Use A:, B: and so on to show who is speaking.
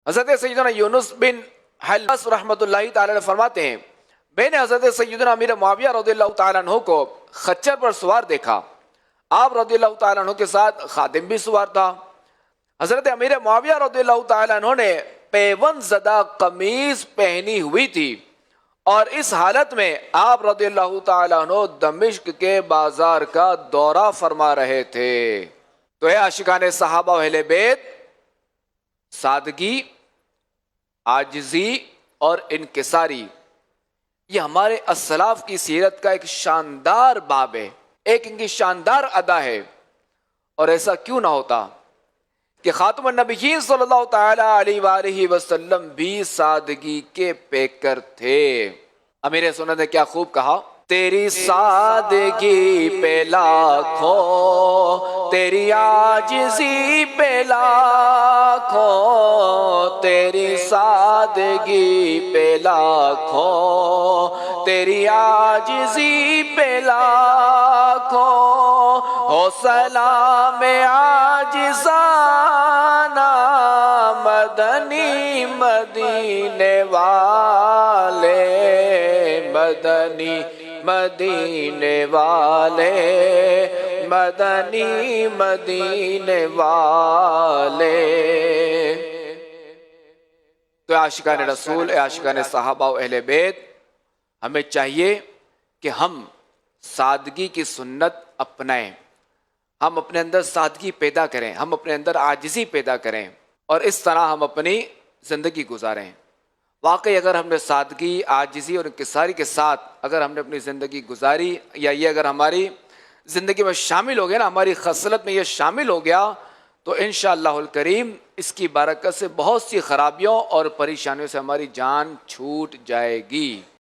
A: حضرت سیدنا یونس بن حلس رحمۃ اللہ تعالی علیہ فرماتے ہیں میں نے حضرت سیدنا امیر معاویہ رضی اللہ تعالیٰ عنہ کو خچر پر سوار دیکھا. آپ رضی اللہ تعالیٰ عنہ کے ساتھ خادم بھی سوار تھا. حضرت امیر معاویہ رضی اللہ تعالیٰ عنہ نے پیون زدہ قمیض پہنی ہوئی تھی اور اس حالت میں آپ رضی اللہ تعالیٰ عنہ دمشق کے بازار کا دورہ فرما رہے تھے. تو اے عاشقان صحابہ و اہل بیت، سادگی، عاجزی اور انکساری یہ ہمارے اسلاف کی سیرت کا ایک شاندار باب ہے، ایک ان کی شاندار ادا ہے. اور ایسا کیوں نہ ہوتا کہ خاتم النبیین صلی اللہ تعالی علیہ وآلہ وسلم بھی سادگی کے پیکر تھے. امیر سنت نے کیا خوب کہا، تیری سادگی پہ لاکھوں، تیری عاجزی پہ لاکھوں، تیری سادگی پہ لاکھوں، تیری عاجزی پہ لاکھوں، ہو سلام عاجزانہ مدنی مدینے والے، مدنی مدینے والے، مدنی مدینے والے. تو عاشقان رسول، عاشقان صحابہ و اہل بیت، ہمیں چاہیے کہ ہم سادگی کی سنت اپنائیں، ہم اپنے اندر سادگی پیدا کریں، ہم اپنے اندر عاجزی پیدا کریں اور اس طرح ہم اپنی زندگی گزاریں. واقعی اگر ہم نے سادگی، عاجزی اور انکساری کے ساتھ اگر ہم نے اپنی زندگی گزاری، یا یہ اگر ہماری زندگی میں شامل ہو گیا نا، ہماری خصلت میں یہ شامل ہو گیا، تو انشاءاللہ الکریم اس کی برکت سے بہت سی خرابیوں اور پریشانیوں سے ہماری جان چھوٹ جائے گی.